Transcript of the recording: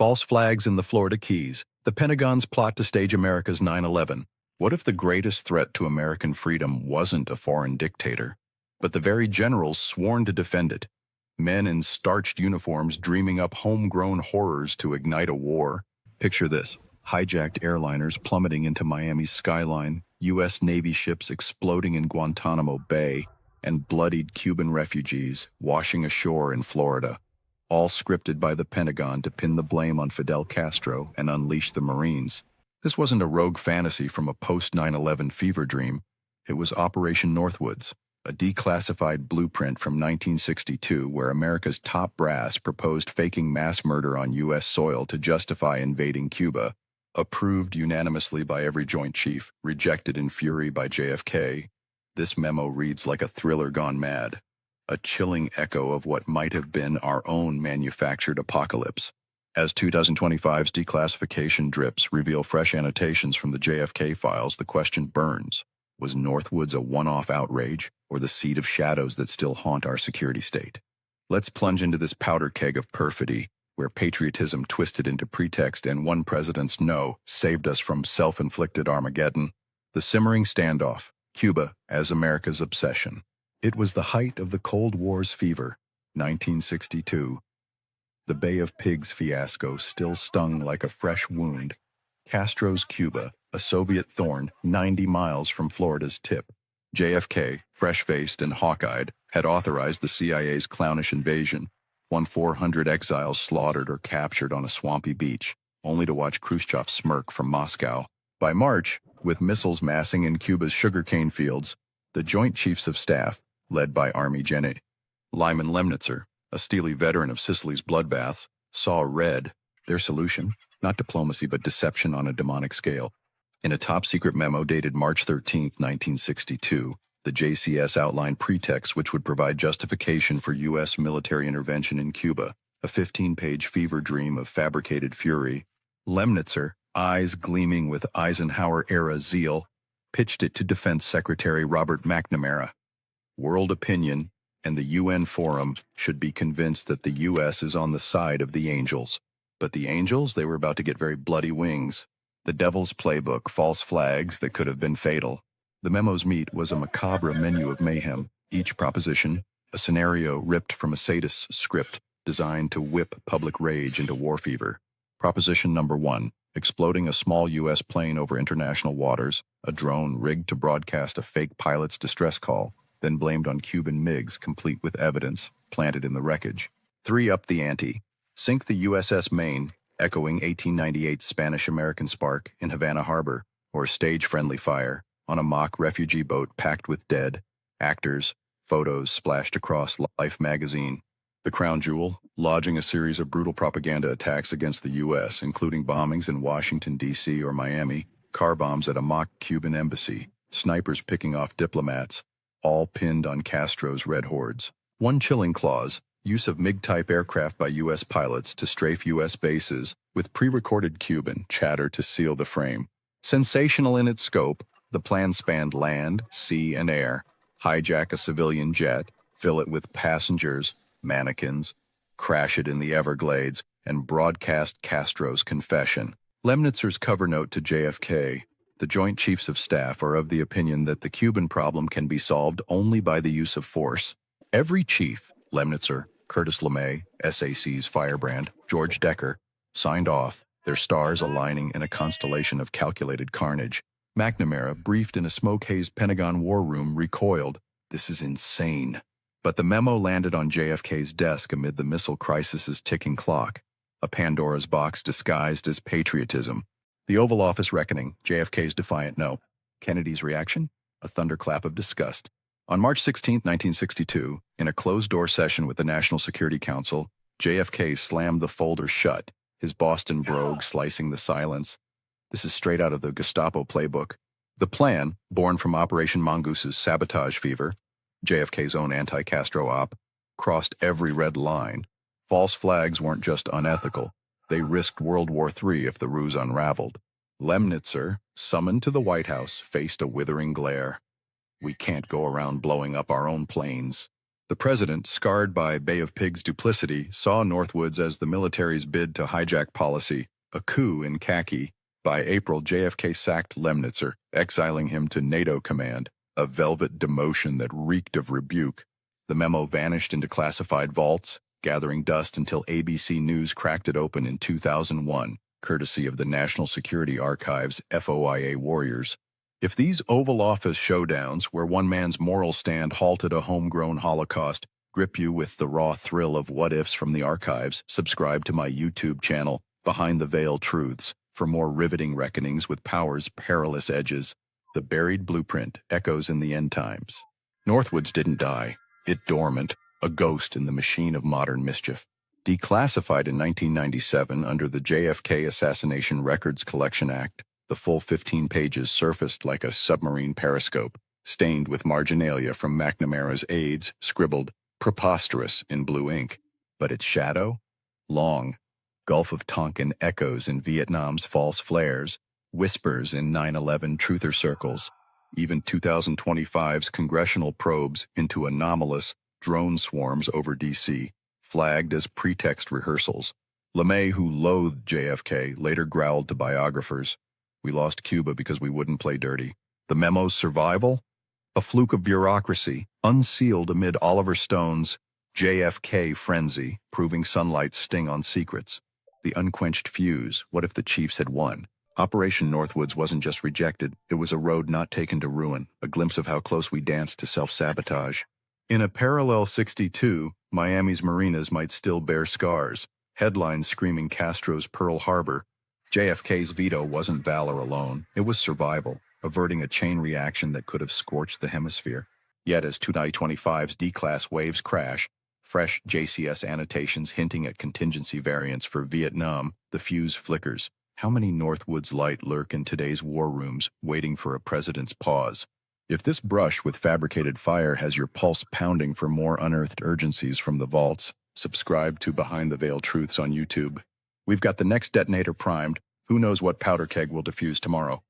False flags in the Florida Keys. The Pentagon's plot to stage America's 9/11. What if the greatest threat to American freedom wasn't a foreign dictator, but the very generals sworn to defend it? Men in starched uniforms dreaming up homegrown horrors to ignite a war. Picture this: hijacked airliners plummeting into Miami's skyline, U.S. Navy ships exploding in Guantanamo Bay, and bloodied Cuban refugees washing ashore in Florida. All scripted by the Pentagon to pin the blame on Fidel Castro and unleash the Marines. This wasn't a rogue fantasy from a post-9/11 fever dream. It was Operation Northwoods, a declassified blueprint from 1962 where America's top brass proposed faking mass murder on U.S. soil to justify invading Cuba. Approved unanimously by every Joint Chief, rejected in fury by JFK, this memo reads like a thriller gone mad, a chilling echo of what might have been our own manufactured apocalypse. As 2025's declassification drips reveal fresh annotations from the JFK files, the question burns: was Northwoods a one-off outrage, or the seed of shadows that still haunt our security state? Let's plunge into this powder keg of perfidy, where patriotism twisted into pretext and one president's no saved us from self-inflicted Armageddon. The simmering standoff, Cuba as America's obsession. It was the height of the Cold War's fever, 1962. The Bay of Pigs fiasco still stung like a fresh wound. Castro's Cuba, a Soviet thorn 90 miles from Florida's tip. JFK, fresh-faced and hawk-eyed, had authorized the CIA's clownish invasion. 400 exiles slaughtered or captured on a swampy beach, only to watch Khrushchev smirk from Moscow. By March, with missiles massing in Cuba's sugarcane fields, the Joint Chiefs of Staff, led by Army Gen. Lyman Lemnitzer, a steely veteran of Sicily's bloodbaths, saw red. Their solution? Not diplomacy, but deception on a demonic scale. In a top-secret memo dated March 13, 1962, the JCS outlined pretexts which would provide justification for U.S. military intervention in Cuba, a 15-page fever dream of fabricated fury. Lemnitzer, eyes gleaming with Eisenhower-era zeal, pitched it to Defense Secretary Robert McNamara. World opinion and the UN Forum should be convinced that the U.S. is on the side of the angels. But the angels, they were about to get very bloody wings. The devil's playbook, false flags that could have been fatal. The memo's meat was a macabre menu of mayhem, each proposition a scenario ripped from a sadist's script designed to whip public rage into war fever. Proposition number 1, exploding a small U.S. plane over international waters, a drone rigged to broadcast a fake pilot's distress call, then blamed on Cuban MiGs complete with evidence planted in the wreckage. 3, up the ante. Sink the USS Maine, echoing 1898's Spanish-American spark in Havana Harbor, or stage friendly fire on a mock refugee boat packed with dead actors, photos splashed across Life magazine. The crown jewel, lodging a series of brutal propaganda attacks against the U.S., including bombings in Washington, D.C. or Miami, car bombs at a mock Cuban embassy, snipers picking off diplomats, all pinned on Castro's red hordes. One chilling clause: use of MiG-type aircraft by U.S. pilots to strafe U.S. bases with pre-recorded Cuban chatter to seal the frame. Sensational in its scope, the plan spanned land, sea, and air. Hijack a civilian jet, fill it with passengers, mannequins, crash it in the Everglades, and broadcast Castro's confession. Lemnitzer's cover note to JFK: the Joint Chiefs of Staff are of the opinion that the Cuban problem can be solved only by the use of force. Every chief, Lemnitzer, Curtis LeMay, SAC's Firebrand, George Decker, signed off, their stars aligning in a constellation of calculated carnage. McNamara, briefed in a smoke-hazed Pentagon war room, recoiled. This is insane. But the memo landed on JFK's desk amid the missile crisis's ticking clock, a Pandora's box disguised as patriotism. The Oval Office reckoning, JFK's defiant no. Kennedy's reaction? A thunderclap of disgust. On March 16, 1962, in a closed-door session with the National Security Council, JFK slammed the folder shut, his Boston brogue slicing the silence. This is straight out of the Gestapo playbook. The plan, born from Operation Mongoose's sabotage fever, JFK's own anti-Castro op, crossed every red line. False flags weren't just unethical. They risked World War III if the ruse unraveled. Lemnitzer, summoned to the White House, faced a withering glare. We can't go around blowing up our own planes. The president, scarred by Bay of Pigs duplicity, saw Northwoods as the military's bid to hijack policy, a coup in khaki. By April, JFK sacked Lemnitzer, exiling him to NATO command, a velvet demotion that reeked of rebuke. The memo vanished into classified vaults, gathering dust until ABC News cracked it open in 2001, courtesy of the National Security Archive's FOIA warriors. If these Oval Office showdowns, where one man's moral stand halted a homegrown Holocaust, grip you with the raw thrill of what-ifs from the archives, subscribe to my YouTube channel, Behind the Veil Truths, for more riveting reckonings with power's perilous edges. The buried blueprint echoes in the end times. Northwoods didn't die. It dormant, a ghost in the machine of modern mischief. Declassified in 1997 under the JFK Assassination Records Collection Act, the full 15 pages surfaced like a submarine periscope, stained with marginalia from McNamara's aides, scribbled "preposterous" in blue ink. But its shadow? Long. Gulf of Tonkin echoes in Vietnam's false flares, whispers in 9/11 truther circles, even 2025's congressional probes into anomalous drone swarms over D.C., flagged as pretext rehearsals. LeMay, who loathed JFK, later growled to biographers, "We lost Cuba because we wouldn't play dirty." The memo's survival? A fluke of bureaucracy, unsealed amid Oliver Stone's JFK frenzy, proving sunlight's sting on secrets. The unquenched fuse, what if the Chiefs had won? Operation Northwoods wasn't just rejected, it was a road not taken to ruin, a glimpse of how close we danced to self-sabotage. In a parallel 62, Miami's marinas might still bear scars, headlines screaming Castro's Pearl Harbor. JFK's veto wasn't valor alone, it was survival, averting a chain reaction that could have scorched the hemisphere. Yet as 2025's D-class waves crash, fresh JCS annotations hinting at contingency variants for Vietnam, the fuse flickers. How many Northwoods light lurk in today's war rooms, waiting for a president's pause? If this brush with fabricated fire has your pulse pounding for more unearthed urgencies from the vaults, subscribe to Behind the Veil Truths on YouTube. We've got the next detonator primed. Who knows what powder keg will defuse tomorrow?